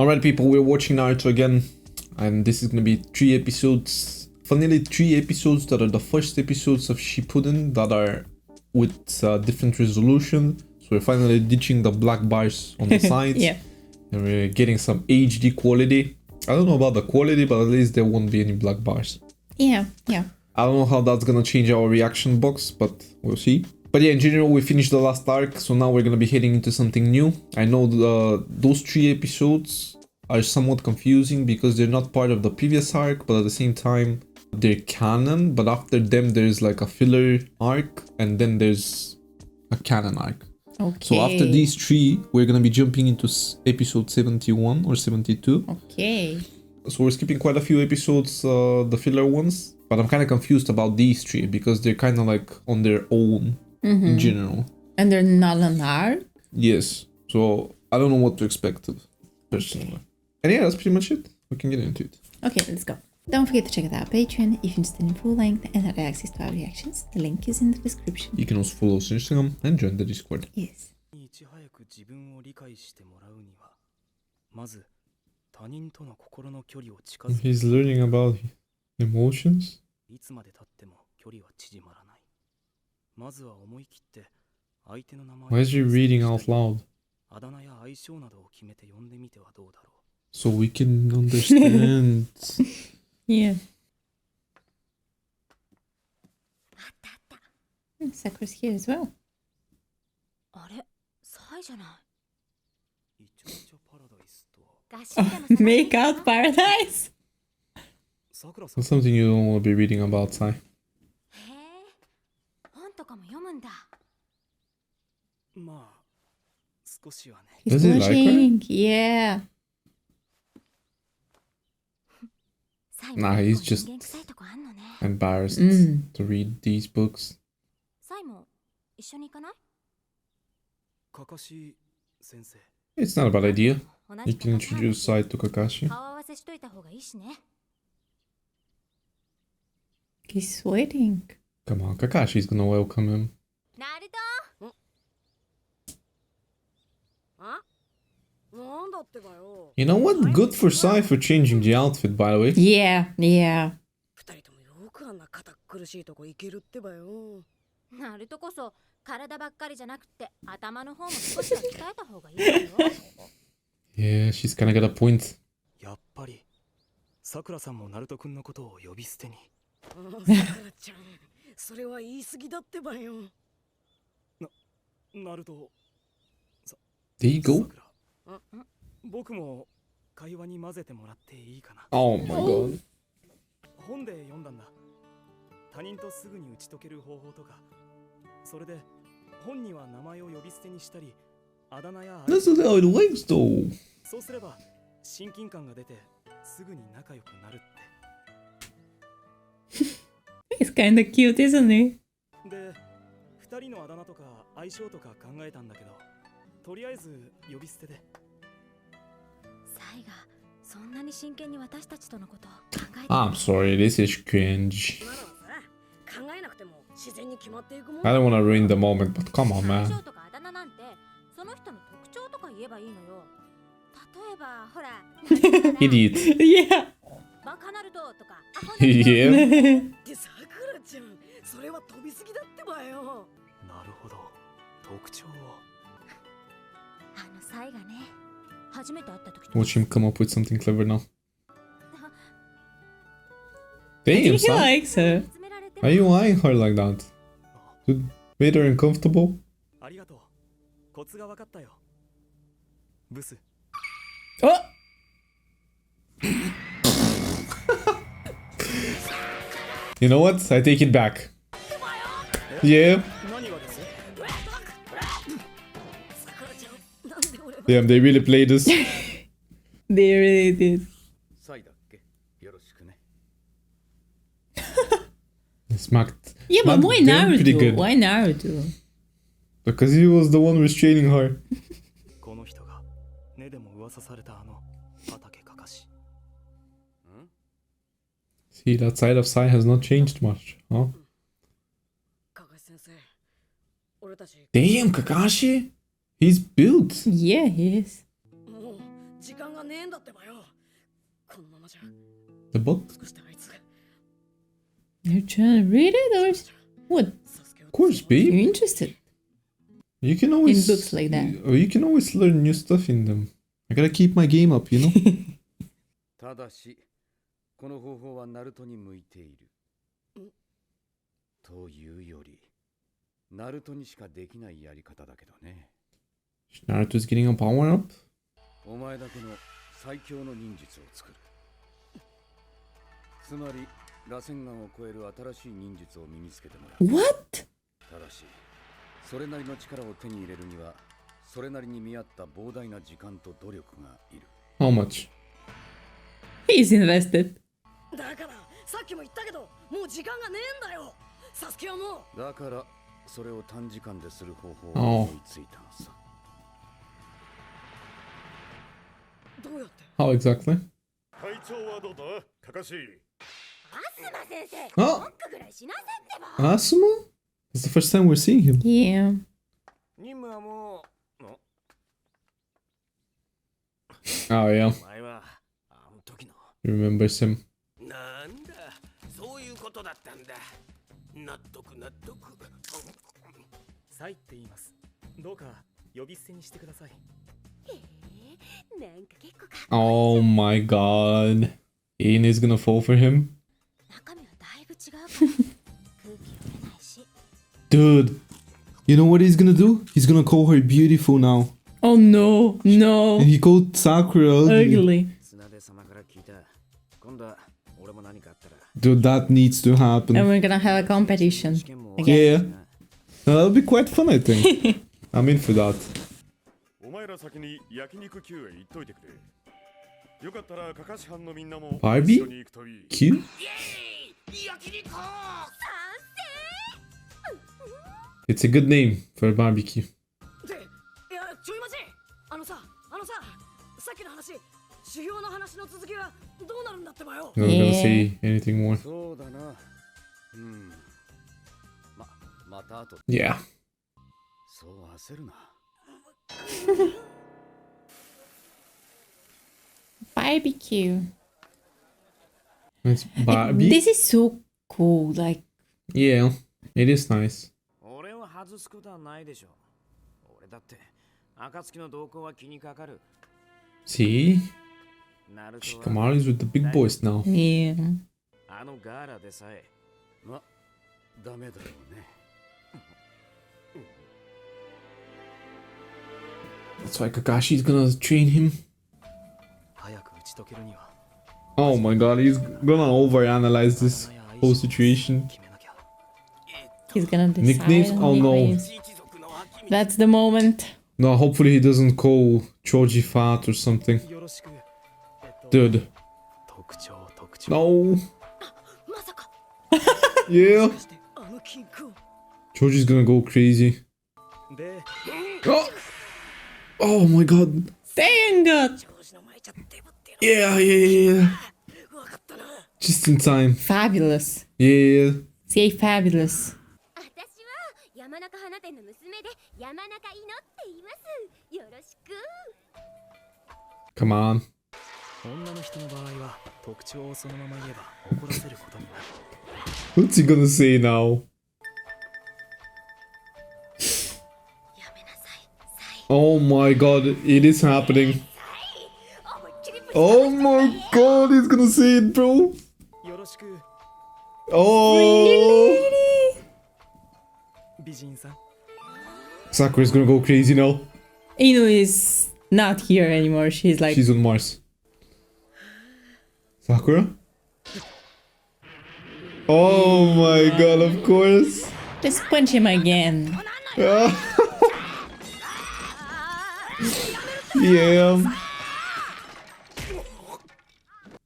Alright people, we're watching Naruto again, and this is gonna be 3 episodes. Funnily 3 episodes that are the first episodes of Shippuden that are with different resolution. So we're finally ditching the black bars on the sides. Yeah. And we're getting some HD quality. I don't know about the quality, but at least there won't be any black bars. Yeah. I don't know how that's gonna change our reaction box, but we'll see. But yeah, in general, we finished the last arc, so now we're gonna be heading into something new. I know those 3 episodes are somewhat confusing because they're not part of the previous arc, but at the same time, they're canon. But after them, there's like a filler arc, and then there's a canon arc. Okay. So after these 3, we're gonna be jumping into episode 71 or 72. Okay. So we're skipping quite a few episodes, the filler ones. But I'm kind of confused about these 3 because they're kind of like on their own in general. And they're not an arc? Yes. So I don't know what to expect personally. And yeah, that's pretty much it. We can get into it. Okay, let's go. Don't forget to check out our Patreon if you're interested in full length and have access to our reactions. The link is in the description. You can also follow us on Instagram and join the Discord. Yes. He's learning about emotions? Why is he reading out loud? So we can understand. Yeah. Sakura's here as well. Make out paradise? That's something you don't want to be reading about, Sai. He's Does he like her? blushing. Yeah. Nah, he's just embarrassed to read these books. It's not a bad idea. You can introduce Sai to Kakashi. He's sweating. Come on, Kakashi's gonna welcome him. You know what? Good for Sai for changing the outfit, by the way. Yeah. Yeah, she's kinda got a point. There you go. Oh my god. This is how it works though. He's kinda cute, isn't he? I'm sorry, this is cringe. I don't want to ruin the moment, but come on, man. Idiot. Yeah. Yeah. Watch him come up with something clever now. I Damn, think he son. likes her. Why are you eyeing her like that? You made her uncomfortable? Oh! You know what? I take it back. Yeah. Damn, they really played this. They really did. Smacked. Yeah, but why them pretty Naruto? good. Why Naruto? Because he was the one restraining her. See, that side of Sai has not changed much, huh? Damn, Kakashi! He's built! Yeah, he is. The book? You're trying to read it or what? Of course, babe. You're interested You can always in books like that. Or you can always learn new stuff in them. I gotta keep my game up, you know. ただし、この方法はナルトに向いている。というより、ナルトにしかできないやり方だけどね。Naruto's getting a power up. お前だけの最強の忍術を作る。つまり、螺旋岩を超える新しい忍術を身につけてもらう。What? ただし、それなりの力を手に入れるには、それなりに見合った膨大な時間と努力がいる。How much? He's invested. だからさっきも言ったけどもう時間がねえんだよ。サスケはもう。だからそれを短時間でする方法を思いついたのさ。どうやって？ How exactly? 会長はどうだ、カカシ。アスマ先生。あノックぐらいしなさってば。 Asuma? It's the first time we're seeing him. Yeah. 任務はもう。Oh yeah. お前はあの時の。He remembers him. なんだ、そういうことだったんだ。納得納得。サイって言います。どうか呼び捨てにしてください。なんか結構か。 Oh my god. Ain is gonna fall for him. 中身はだいぶ違うから。空気読めないし。 Dude. You know what he's gonna do? He's gonna call her beautiful now. Oh no, no. And he called Sakura ugly. Ugly. 綱手様から聞いた。今度は俺も何かあったら。 Dude, that needs to happen. And we're gonna have a competition. Yeah. That'll be quite fun, I think. I'm in for that. お前ら先に焼肉級へ行っといてくれ。よかったらカカシ班のみんなも Barbie? 一緒に行くといい。 Cute? 焼肉。 It's a good name for a barbecue. で、いやちょい待ち。あのさ、さっきの話、修行の話の続きはどうなるんだってばよ。 I'm not gonna Yeah. say anything more. そうだな。また後。 Yeah. そう焦るな。 Barbecue. It's Barbie. This is so cool. Like, Yeah, it is nice. 俺を外すことはないでしょ。俺だって暁の動向は気にかかる。 See? ナルトは Shikamaru's with the big boys now. yeah. あのガーラでさえ。ま、ダメだろうね。 That's why Kakashi's gonna train him. 早く打ち解けるには。 Oh my god, he's gonna overanalyze this whole situation. 決めなきゃ。 He's gonna decide. Nicknames? on Oh no. nicknames. That's the moment. No, hopefully he doesn't call Choji fat or something. よろしく。Dude. 特徴。 No. まさか。 Yeah. あの金庫。 Choji's gonna go crazy. で、 Oh, oh my god. Dang it! 調子の前じゃデブって。 Yeah. わかったな。 Just in time. Fabulous. Yeah. Say fabulous. 私は山中花店の娘で山中いのって言います。よろしく。 Come on. 女の人の場合は特徴をそのまま言えば怒らせることになる。 What's he gonna say now? やめなさい。 Oh my god, it is happening. 思いっきりぶち Oh my god, he's gonna say it, bro. よろしく、 Oh. 美人さん。 Sakura's gonna go crazy now. Inu is not here anymore. She's like, She's on Mars. Sakura? Oh my god, of course. just punch him again. Yeah.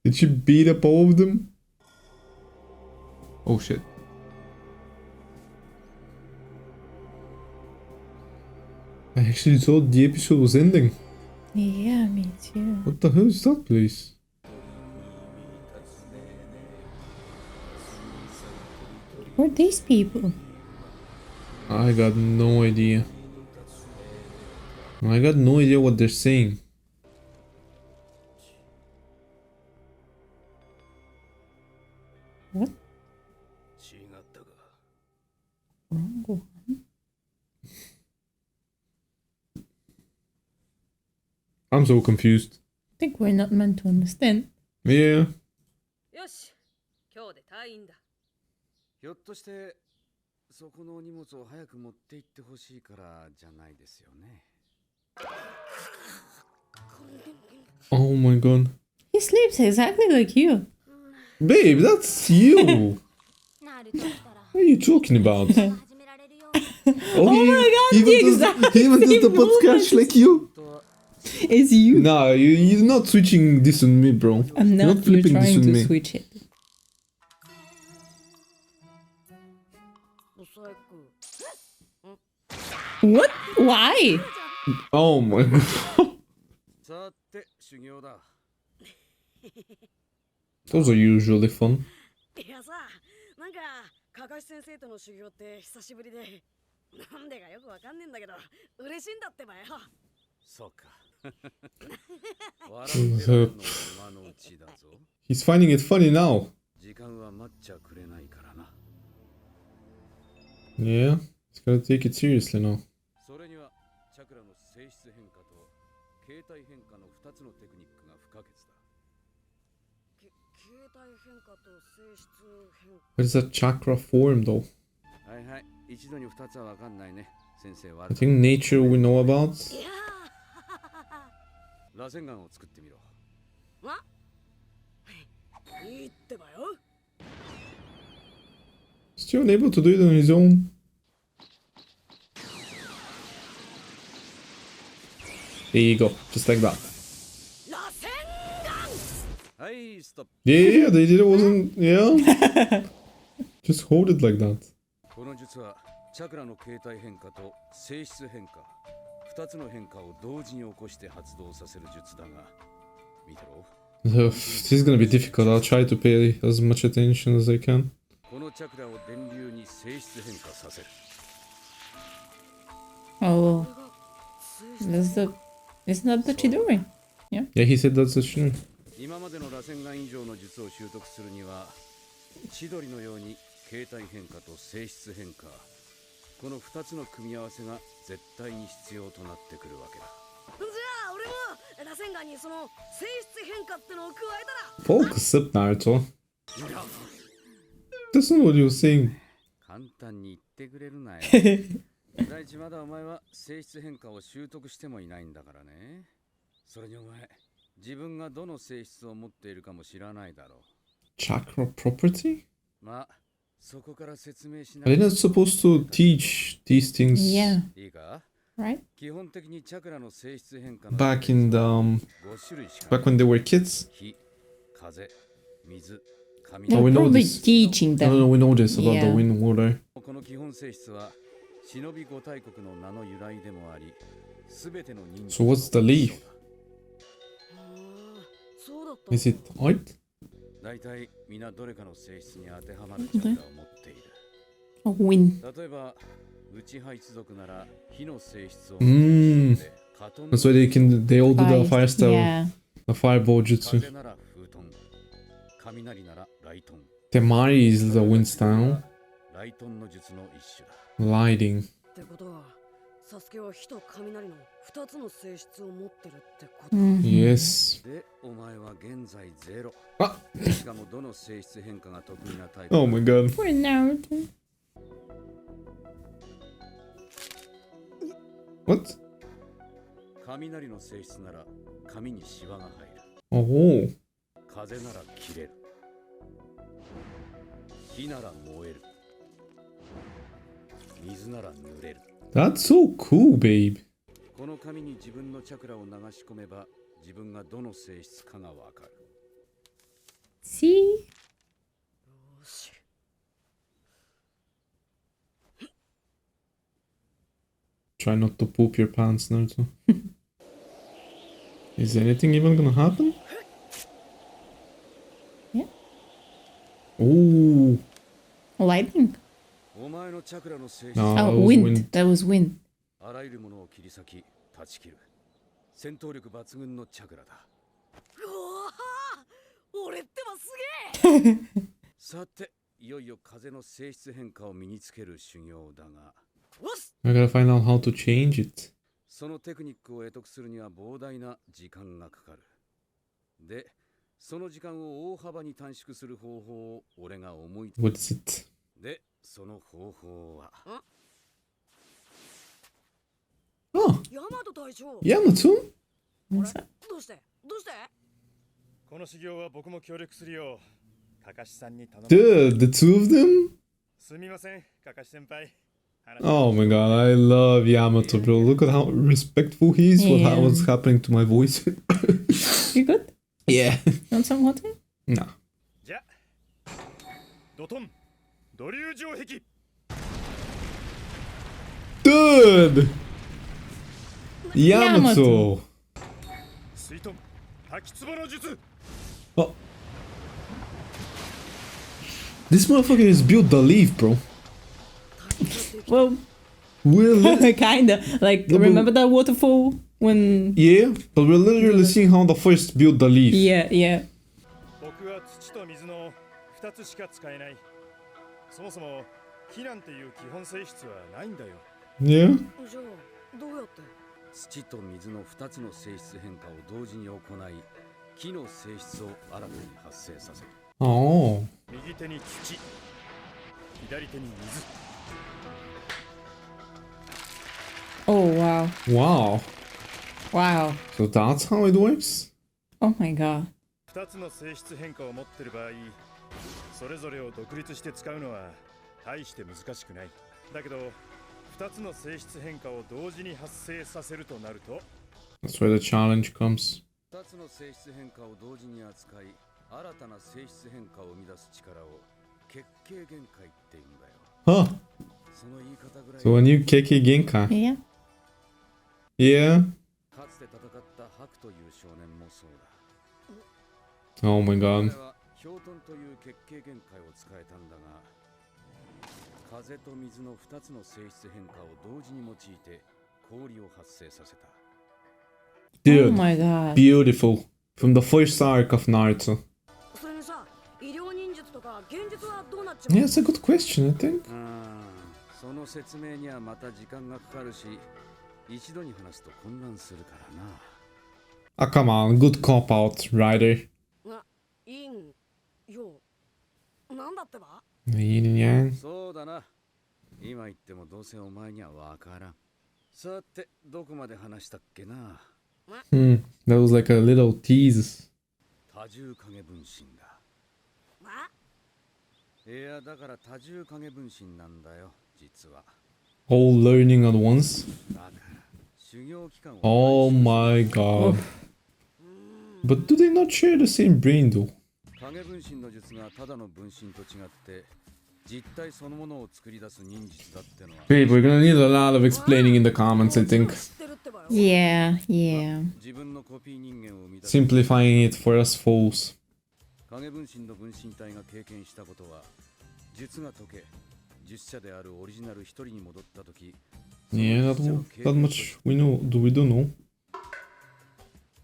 Did she beat up all of them? Oh shit. I actually thought the episode was ending. Yeah, me too. What the hell is that place? Who are these people? I got no idea. I got no idea what they're saying. What? 違ったか。 Wrong one? I'm so confused. I think we're not meant to understand. Yeah. よし今日で退院だ。ひょっとしてそこの荷物を早く持って行ってほしいからじゃないですよね。 Oh my god. He sleeps exactly like you. Babe, that's you. ナルト来たら What are you talking about? 始められるよ。 Oh, my god, the exact he even does the same podcast like you. It's you. Nah, you're not switching this on me, bro. I'm You're not. You're flipping this trying on to me. switch it. ブサイク。 What? Why? Oh my god. さて修行だ。 Those are usually fun. いやさ、なんかかかし先生との修行って久しぶりで、なんでかよくわかんねえんだけど、嬉しいんだってばよ。そうか。笑ってるの今のうちだぞ。 He's finding it funny now. 時間は待っちゃくれないからな。 Yeah, he's gotta take it seriously now. それにはチャクラの性質変化と形態変化の2つのテクニックが不可欠だ。形態変化と性質変化。 What is that chakra form though? はいはい、一度に2つはわかんないね。先生は I think nature we know about. いや螺旋岩を作ってみろ。ー、わいいってばよ。 Still unable to do it on his own. There you go, just like that. 螺旋岩。はい、ストップ。 Yeah, they did it wasn't, yeah. Just hold it like that. この術はチャクラの形態変化と性質変化、2つの変化を同時に起こして発動させる術だが、見てろ。 This is gonna be difficult. I'll try to pay as much attention as I can. このチャクラを電流に性質変化させる。 Oh, isn't that the Chidori? Yeah, he said that's a shame. 今までの螺旋岩以上の術を習得するには、千鳥のように形態変化と性質変化、この2つの組み合わせが絶対に必要となってくるわけだ。じゃあ俺も螺旋岩にその性質変化ってのを加えたら。 Focus up, Naruto. That's not what you were saying. 簡単に言ってくれるなよ。第一まだお前は性質変化を習得してもいないんだからね。それにお前、自分がどの性質を持っているかも知らないだろう。 Chakra property? まあ、そこから説明しな Are い they not supposed to teach these things Yeah, いいか right? 基本的にチャクラの性質変化の back in the 5種類しか back when they were kids? 火、風、水、 Oh, They're we know probably this. teaching No, no, them. we know this about the Yeah. wind water. この基本性質は忍び五大国の名の由来でもあり、すべての人 So what's the leaf? そうだった。 Is it art? 大体皆どれかの性質に当てはまるチャクラを持っている。 A wind. 例えば、内派一族なら火の性質を Mm. カトン That's why they all do the fire style, Yeah. the fireball jutsu. 風なら風遁、雷なら雷遁。 Temari is the wind style. 雷遁の術の一種だ。 Lighting. ってことは、サスケは火と雷の2つの性質を持ってるってこと。 Mhm. Yes. で、お前は現在ゼロ。Ah. しかもどの性質変化が得意なタイプ Oh my god. Poor Naruto. What? 雷の性質なら髪にシワが入る。 Oh. 風なら切れる。火なら燃える。水なら濡れる。 That's so cool, babe. この紙に自分のチャクラを流し込めば自分がどの性質かがわかる。 See? よし。 Try not to poop your pants, Naruto. Is anything even gonna happen? Yeah. Oh. Lightning. お前のチャクラの性質 No, は that Oh, was wind. wind. That was wind. あらゆるものを切り裂き断ち切る。戦闘力抜群のチャクラだ。うわー、俺ってばすげえ。さて、いよいよ風の性質変化を身につける修行だが、おっす I gotta find out how to change it. そのテクニックを得得するには膨大な時間がかかる。で、その時間を大幅に短縮する方法を俺が思いつ What is it? で、その方法は Oh, ヤマト隊長 Yamato? What's that? どうしてこの修行は僕も協力するよ。かかしさんに頼む。 Dude, the two of them? すみません、かかし先輩。 Oh my god, I love Yamato, bro. Look at how respectful he is. Yeah. What's happening to my voice? You good? Yeah. Want some water? Nah. じゃあドトン土竜城壁 Dude! Yamato. Yamato! 水遁滝壺の術 Oh. This motherfucker is built the leaf, bro. Well, Really? kinda. Like, No, but- remember that waterfall when? Yeah, but we're literally seeing how the first built the leaf. Yeah, yeah. 僕は土と水の2つしか使えない。そもそも木なんていう基本性質はないんだよ。 Yeah? じゃあどうやって土と水の2つの性質変化を同時に行い、木の性質を新たに発生させる。 Oh. 右手に土、左手に水。 Oh wow, Wow. wow. So that's how it works? Oh my god. 2つの性質変化を持ってる場合、それぞれを独立して使うのは大して難しくない。だけど、2つの性質変化を同時に発生させるとなると、 That's where the challenge comes. 2つの性質変化を同時に扱い、新たな性質変化を生み出す力を結形限界って言うんだよ。 Huh. その言い方ぐらい So a new Keke Genkai. Yeah. Yeah. かつて戦ったハクという少年もそうだ。 Oh my 彼 god. は氷遁という結形限界を使えたんだが、風と水の2つの性質変化を同時に用いて氷を発生させた。 Oh Dude, my god. beautiful. From the first arc of Naruto. それにさ医療忍術とか現実はどうなっちまう Yeah, it's a good question, I think. その説明にはまた時間がかかるし、一度に話すと混乱するからな。 Ah, come on. Good cop out, Ryder. いいんよなんだってば Yin and yang. そうだな。今言ってもどうせお前にはわからん。さて、どこまで話したっけな。 That was like a little tease. 多重影分身だ。まいや、だから多重影分身なんだよ、実は。 All learning at once. だから、修行期間を。 Oh my god. But do they not share the same brain though? 影分身の術がただの分身と違って、実体そのものを作り出す忍術だってのは。 Babe, we're gonna need a lot of explaining in the comments, I think. 知ってるってばよ Yeah, yeah. 自分のコピー人間を生み出す。 Simplifying it for us fools. 影分身の分身体が経験したことは、術が解け、術者であるオリジナル一人に戻ったとき、 Yeah, that much we know. Do we do know?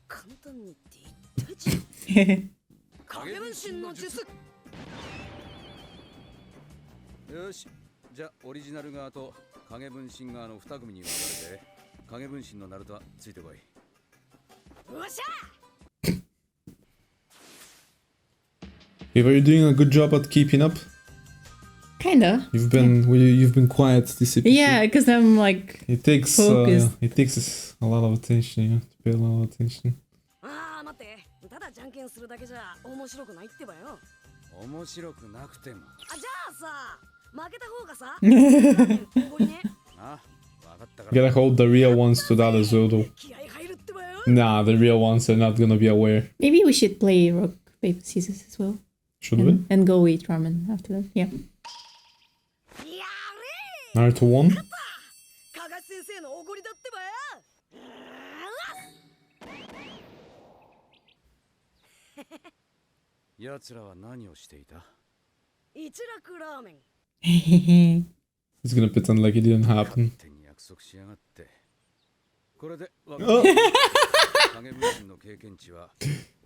簡単にって言ったじゃん影分身の術よし、じゃあオリジナル側と影分身側の2組に分かれて、影分身のナルトはついてこい。よっしゃ Babe, are you doing a good job at keeping up? Kinda. You've been quiet this episode. Yeah, because I'm like, It takes Focused. it takes a lot of attention, yeah. To pay a lot of attention. ああ待ってただじゃんけんするだけじゃ面白くないってばよ面白くなくても。あじゃあさ負けた方がさおごりねあ、分かったか You ら。 gotta hold the real ones to that as well, though. 気合入るってばよ Nah, the real ones are not gonna be aware. maybe we should play rock, paper, scissors as well. Should we? And go eat ramen after that. Yeah. や Naruto won? れ加賀先生のおごりだってばよ奴らは何をしていた？一楽ラーメン Yeah. He's gonna pretend like it didn't happen. 手に約束しやがって。これで分かった。影分身の経験値は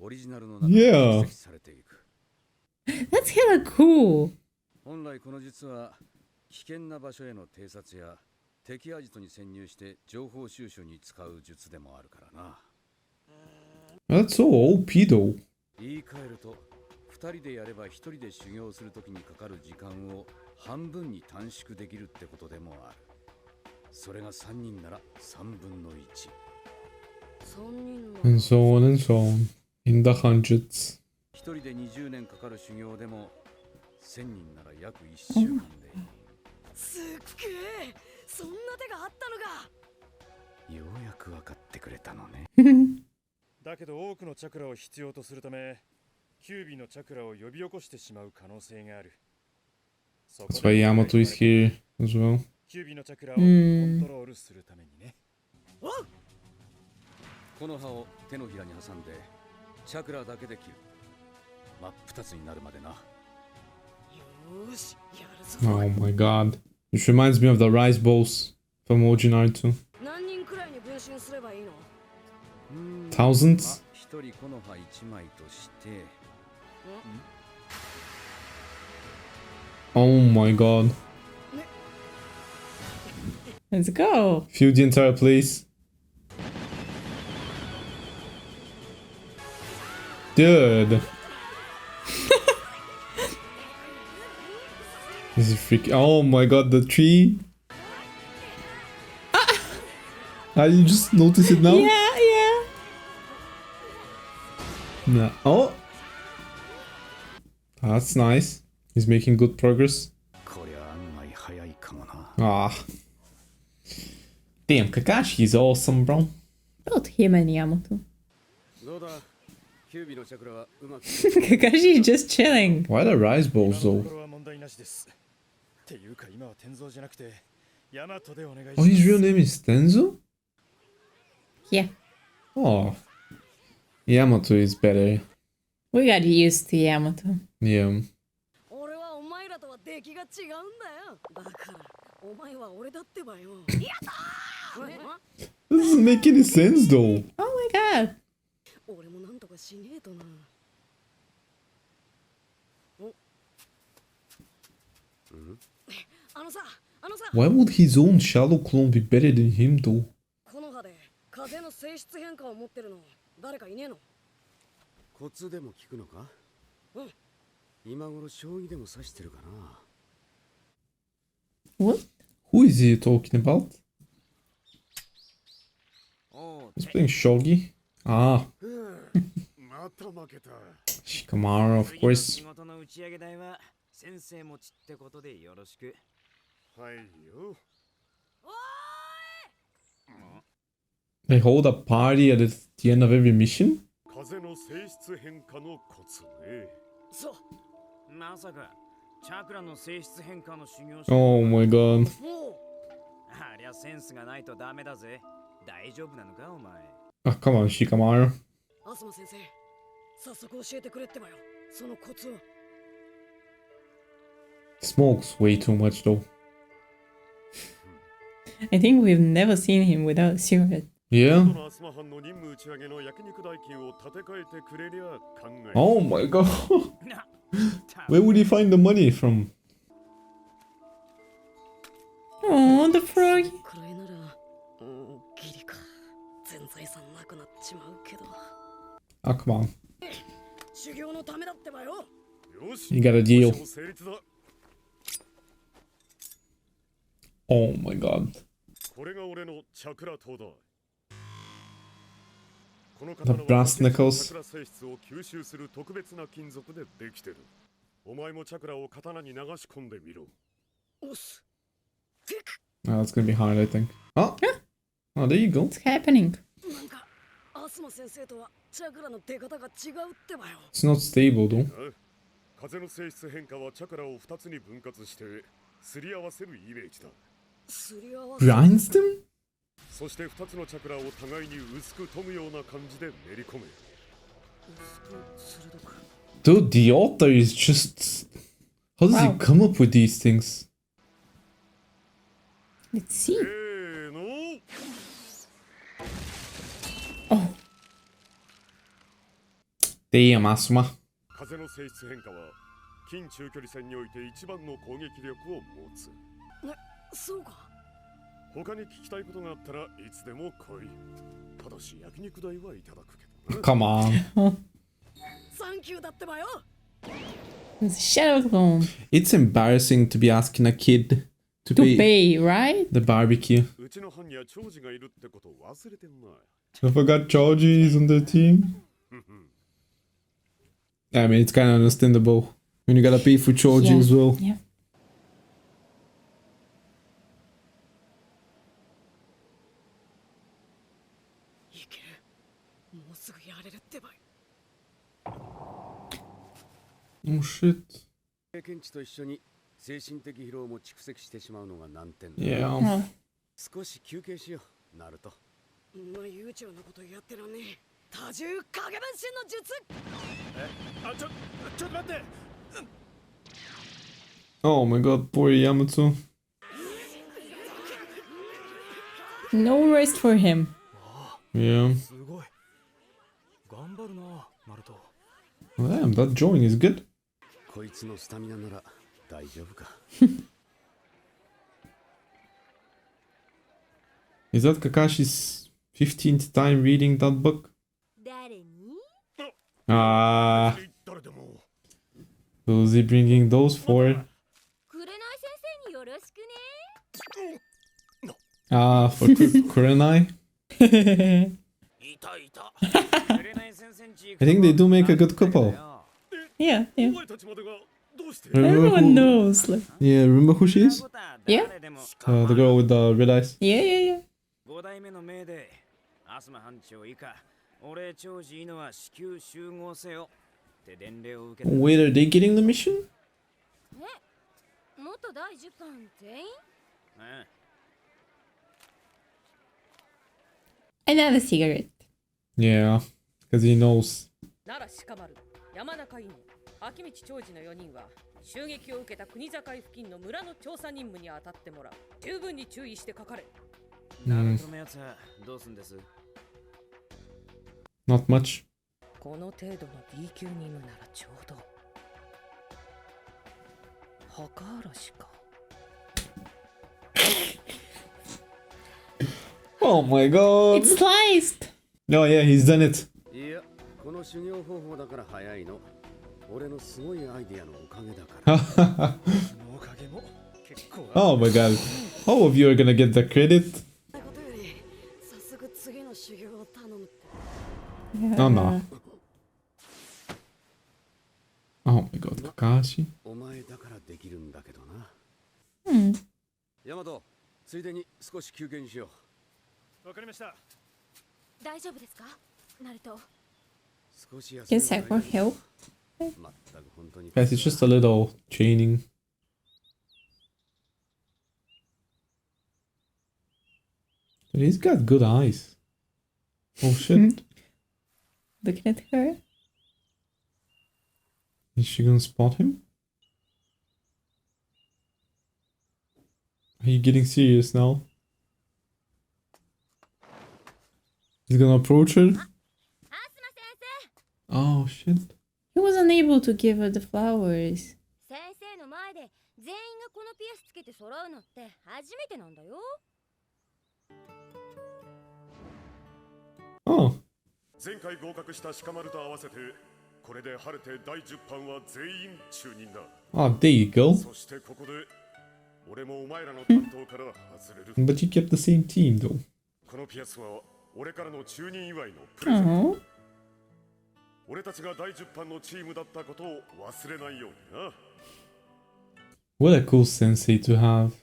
オリジナルの中 Yeah. に蓄積されていく。That's That's hella cool. 本来この術は危険な場所への偵察や敵アジトに潜入して情報収集に使う術でもあるからな。 That's so OP though. 言い換えると2人でやれば1人で修行するときにかかる時間を半分に短縮できるってことでもある。それが3人なら3分の1。3人の And so on and so on. In the hundreds. 1人で20年かかる修行でも1000人なら約1週間で。すっげえ、そんな手があったのか。ようやく分かってくれたのね。だけど多くのチャクラを必要とするため、キュービのチャクラを呼び起こしてしまう可能性がある。That's why Yamato is here as well. キュービのチャクラをコントロールするためにね。この葉を手のひらに挟んでチャクラだけで切る。真っ二つになるまでな。よーし、やるぞ。 Oh my god. This reminds me of the rice bowls from OG Naruto. 何人くらいに分身すればいいの？ Thousands? 一人この葉1枚として。Oh my god. Let's go. Fill the entire place. Dude. This is freaking. Oh my god, the tree. Ah, you just notice it now? Yeah, yeah. No. Oh. That's nice. He's making good progress. こりゃ案外早いかもな。 Ah. Damn, Kakashi is awesome, bro. Both him and Yamato. どうだ、キュービのチャクラはうまく。 Kakashi is just chilling. Why the rice bowls 今の though? ところは問題なしです。っていうか今は天蔵じゃなくてヤマトでお願いします。 Oh, his real name is Tenzo? Yeah. Oh. Yamato is better. We got used to Yamato. Yeah. 俺はお前らとは出来が違うんだよ。だからお前は俺だってばよ。やったー。 This doesn't make any sense though. Oh my god. 俺もなんとかしねえとな。あのさ、 Why would his own shadow clone be better than him though? この葉で風の性質変化を持ってるの誰かいねえの？コツでも聞くのか？うん。今頃将棋でも指してるかな。 What? Who is he talking about? おう He's playing shogi. Ah, また負けた。 Shikamaru, of 次の course. 仕事の打ち上げ代は先生持ちってことでよろしく。はいよ。 They hold a party at the end of every mission? 風の性質変化のコツね。そう。まさかチャクラの性質変化の修行 Oh my god. もうありゃセンスがないとダメだぜ。大丈夫なのかお前。 Ah, come on, Shikamaru. アスマ先生、早速教えてくれってばよ。そのコツを。 Smokes way too much though. I think we've never seen him without a cigarette. Yeah? アスマ班の任務打ち上げの焼肉代金を立て替えてくれりゃ考え。 Oh my god. な Where would he find the money from? Oh, the frog. くらいなら、ギリか。全財産なくなっちまうけど。 Ah, come on. 修行のためだってばよ。よし。 You got a deal. 交渉成立だ。 Oh my god. これが俺のチャクラ刀だ。この The 刀は brass チャ knuckles. クラ性質を吸収する特別な金属でできてる。お前もチャクラを刀に流し込んでみろ。おっす。 Oh, that's gonna be hard, I think. Oh! Oh, there you go. What's happening? なんか、アスマ先生とはチャクラの出方が違うってばよ。 It's not stable though. 風の性質変化はチャクラを2つに分割してすり合わせるイメージだ。すり合わせ。 Grinds them? そして2つのチャクラを互いに薄く研ぐような感じで練り込め。鋭く。 Dude, the author is just... How does he Wow. come up with these things? Let's see. の Oh, Damn, Asuma. 風の性質変化は近中距離戦において一番の攻撃力を持つ。そうか。他に聞きたいことがあったらいつでも来い。ただし焼肉代はいただくけどな。 Come on. サンキューだってばよ。 It's shadow clone. It's embarrassing to be asking a kid to To pay pay, right? the barbecue. うちの班には長司がいるってことを忘れてんな。 I forgot Georgie is on the team. I mean, it's kind of understandable when you gotta pay for Georgie Yeah. as well. Yeah. いける。もうすぐやれるってばよ。 Oh shit. 経験値と一緒に精神的疲労も蓄積してしまうのが難点だ。 Yeah. Oh. 少し休憩しよう、ナルト。まあ悠長なことやってらんねえ。多重影分身の術。あ、ちょっと待って。 Oh my god, poor Yamato. No rest for him. Yeah. すごい頑張るなナルト。 Damn, that drawing is good. こいつのスタミナなら大丈夫か。 Is that Kakashi's 15th time reading that book? 誰に？ Ah, 誰でも。 who's he bringing those for? 紅先生によろしくね。 Ah, for Kurenai? いたいた。 I think they do make a good couple. Yeah, お yeah. 前たちまでがどうして。 Remember Everyone who, knows. Like, yeah, remember who she is? Yeah. The girl with the red eyes. yeah, yeah, yeah. 5代目の命でアスマ班長以下俺長司イノは至急集合せよって伝令を受けた。 Wait, are they getting the mission? 元第10班全員？ Another cigarette. Yeah, because he knows. 奈良鹿丸、山中犬、秋道長司の4人は襲撃を受けた国境付近の村の調査任務に当たってもらう。十分に注意してかかれ。ナルトのやつはどうすんです？ Not much. この程度の B 級任務ならちょうど。墓荒らしか。 Oh my god. It's sliced. Oh yeah, he's done it. いや、この修行方法だから早いの。俺のすごいアイディアのおかげだから。 おかげも結構。 Oh my god. All of you are gonna get the credit. ことより早速次の修行を頼むって。 Oh no. Oh my god, Kakashi. お前だからできるんだけどな。 Hmm. ヤマト、ついでに少し休憩にしよう。わかりました。大丈夫ですか？ナルト。少し休 Can めば Sakura いいよ。 help? まったく本当に。 Guys, it's just a little training. But he's got good eyes. Oh shit. Looking at her. Is she gonna spot him? Are you getting serious now? He's gonna approach her? アスマ先生。 Oh shit. He wasn't able to give her the flowers. 先生の前で全員がこのピアスつけて揃うのって初めてなんだよ。 Oh. 前回合格した鹿丸と合わせてこれで晴れて第10班は全員中任だ。 Oh, there you go. そしてここで俺もお前らの担当から外れる。 But you kept the same team though. このピアスは俺からの中任祝いのプレゼント。 Oh. 俺たちが第10班のチームだったことを忘れないようにな。 What a cool sensei to have.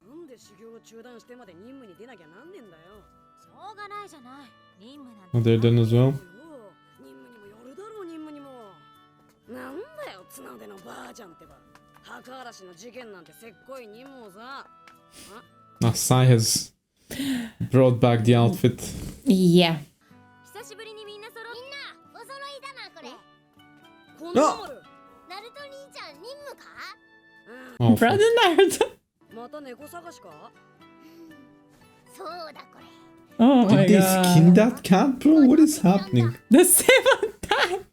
なんで修行を中断してまで任務に出なきゃなんねんだよ。しょうがないじゃない。任務なん Oh, て。 they're done as well. よ任務にもよるだろう任務にも。なんだよ綱腕のばあちゃんってば。墓荒らしの事件なんてせっこい任務をさ。 Ah, Sai has brought back the outfit. Yeah. 久しぶりにみんな揃っ。みんなお揃いだなこれ。こんなもる。ナルト兄ちゃん任務か？ Oh, Brother Naruto. また猫探しか？そうだこれ。 Oh my did they god. skin that cat, bro? What is happening? The seventh time.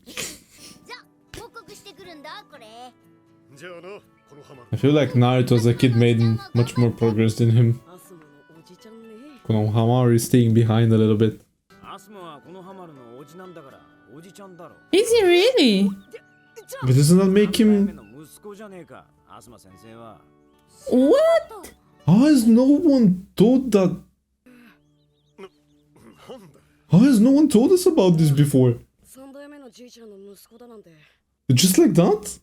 じゃあ報告してくるんだこれ。 I feel like Naruto as a kid made much more progress than him. アスマのおじちゃんね。 Konohamaru is staying behind a little bit. アスマはこのハマるのおじなんだからおじちゃんだろ。 Is he really? But doesn't that make 三代目 him... の息子じゃねえか。アスマ先生は。 What? How has no one told that... How has no one told us about this before? 三代目のじいちゃんの息子だなんて。 Just like that?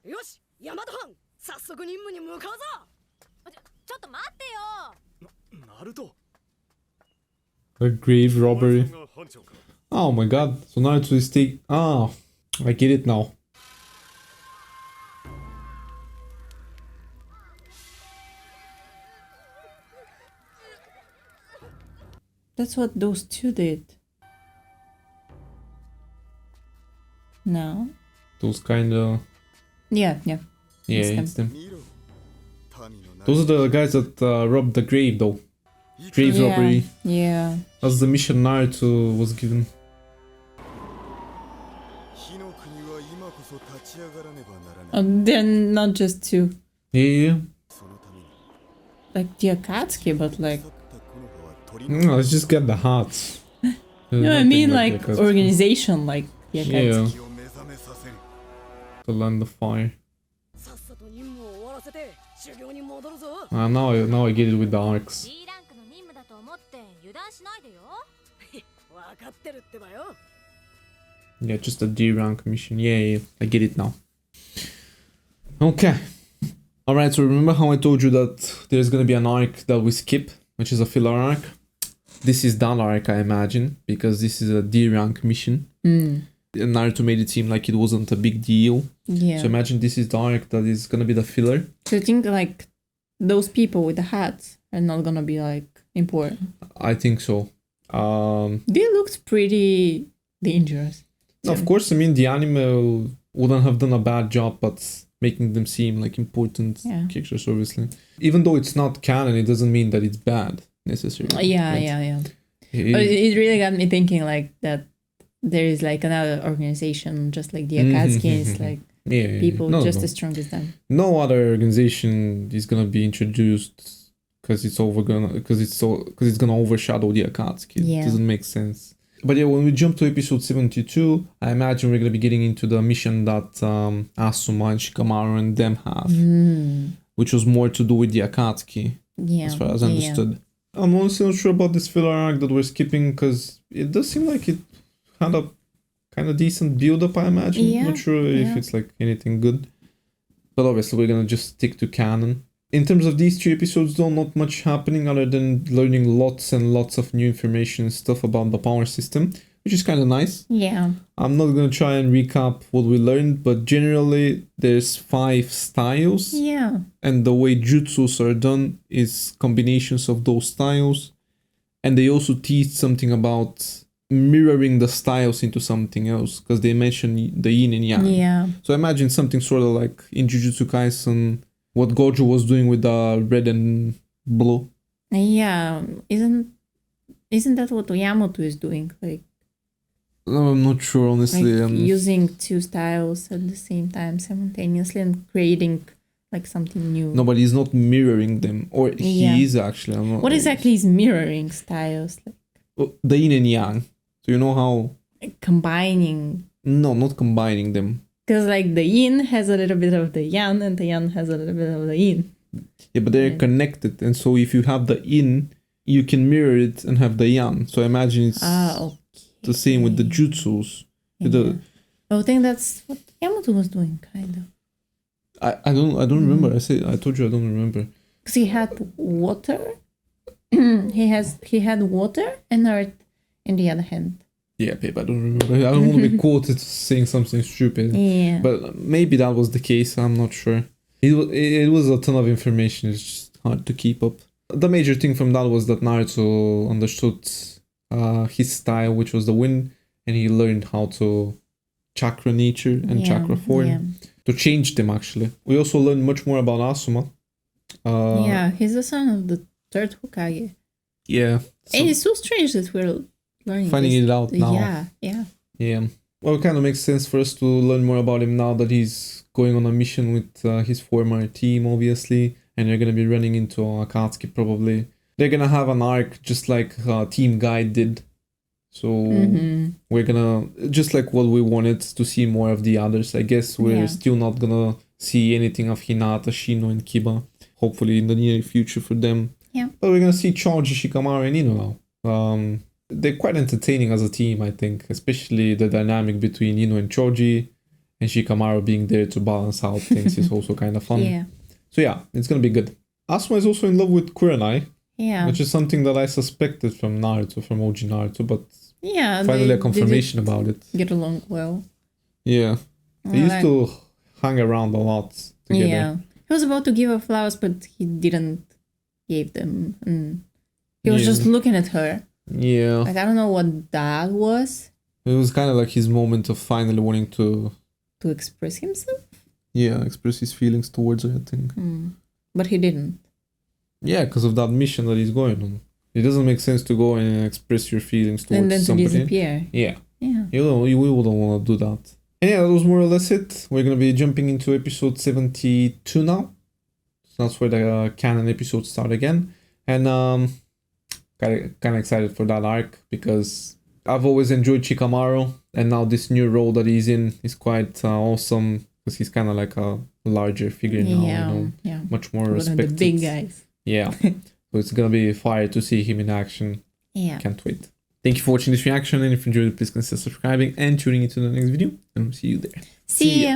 よし、ヤマト班、早速任務に向かうぞ。ちょっと待ってよ。ナルト A grave robbery. Oh my god. So Naruto is taking... Ah, I get it now. That's what those two did. No? Those kinda... Yeah. Yeah, It's them. it's them. Those are the guys that robbed the grave though. Grave robbery. Yeah. That's the mission Naruto was given. They're not just two. Yeah. Like the Akatsuki, but like... No, let's just get the hearts. No, I mean like organization, like the Akatsuki. Yeah. To land the fire. さっさと任務を終わらせて修行に戻るぞ。 Now I get it with the arcs. D ランクの任務だと思って油断しないでよ。わかってるってばよ。 Yeah, just a D rank mission. Yeah, I get it now. Okay. Alright, so remember how I told you that there's gonna be an arc that we skip, which is a filler arc? This is that arc, I imagine, because this is a D rank mission. And Naruto made it seem like it wasn't a big deal. Yeah. So imagine this is the arc that is gonna be the filler. So you think like those people with the hats are not gonna be like important? I think so. They looked pretty dangerous. Of course, I mean, the anime wouldn't have done a bad job, but making them seem like important characters, obviously. Even though it's not canon, it doesn't mean that it's bad, necessarily. Yeah. But it really got me thinking like that there is like another organization just like the Akatsuki is like people just as strong as them. No other organization is gonna be introduced because it's gonna overshadow the Akatsuki. Yeah. It doesn't make sense. But yeah, when we jump to episode 72, I imagine we're gonna be getting into the mission that Asuma and Shikamaru and them have, which was more to do with the Akatsuki, as far as I understood. I'm honestly not sure about this filler arc that we're skipping because it does seem like it had a kind of decent build-up, I imagine. Not sure if it's like anything good, but obviously we're gonna just stick to canon. In terms of these 3 episodes though, not much happening other than learning lots and lots of new information and stuff about the power system, which is kind of nice. Yeah. I'm not gonna try and recap what we learned, but generally there's 5 styles. Yeah. And the way jutsus are done is combinations of those styles. And they also teach something about mirroring the styles into something else, because they mention the yin and yang. Yeah. So imagine something sort of like in Jujutsu Kaisen, what Gojo was doing with the red and blue. Yeah. Isn't that what Yamato is doing? Like I'm not sure, honestly. like using 2 styles at the same time simultaneously and creating like something new. No, but he's not mirroring them. Or he is actually. I'm not, what exactly is mirroring styles? Like the yin and yang. So you know how... combining. No, not combining them. Because like the yin has a little bit of the yang and the yang has a little bit of the yin. Yeah, but they're connected. And so if you have the yin, you can mirror it and have the yang. So I imagine it's the same with the jutsus. Yeah. I think that's what Yamato was doing, kind of. I don't remember. I told you I don't remember. Because he had water. he had water and earth in the other hand. Yeah, babe, I don't remember. I don't want to be quoted saying something stupid. Yeah. But maybe that was the case. I'm not sure. It was a ton of information. It's just hard to keep up. The major thing from that was that Naruto understood his style, which was the wind, and he learned how to chakra nature and chakra form to change them, actually. We also learned much more about Asuma. He's the son of the 3rd Hokage. Yeah. And it's so strange that we're learning finding it out now. Yeah. Yeah. Well, it kind of makes sense for us to learn more about him now that he's going on a mission with his former team, obviously, and they're gonna be running into Akatsuki probably. They're gonna have an arc just like Team Guide did. So we're gonna, just like what we wanted to see more of the others. I guess we're still not gonna see anything of Hinata, Shino, and Kiba. Hopefully in the near future for them. Yeah. But we're gonna see Choji, Shikamaru, and Ino now. They're quite entertaining as a team, I think. Especially the dynamic between Ino and Choji, and Shikamaru being there to balance out things is also kind of fun. Yeah. So yeah, it's gonna be good. Asuma is also in love with Kurenai. Yeah. Which is something that I suspected from Naruto, from OG Naruto, but yeah, finally a confirmation about it. Get along well. Yeah. They used to hang around a lot together. Yeah. He was about to give her flowers, but he didn't give them. And he was just looking at her. Yeah. Like, I don't know what that was. It was kind of like his moment of finally wanting to express himself? Yeah, express his feelings towards her, I think. But he didn't. Yeah, because of that mission that he's going on. It doesn't make sense to go and express your feelings towards and then somebody. To disappear. Yeah. Yeah. You wouldn't want to do that. And yeah, that was more or less it. We're going to be jumping into episode 72 now. So that's where the canon episodes start again. And kind of excited for that arc because I've always enjoyed Shikamaru. And now this new role that he's in is quite awesome because he's kind of like a larger figure now. Much more respected. One of the big guys. Yeah. So it's going to be fire to see him in action. Yeah. Can't wait. Thank you for watching this reaction, and if you enjoyed it, please consider subscribing and tuning into the next video, and I'll see you there. See ya!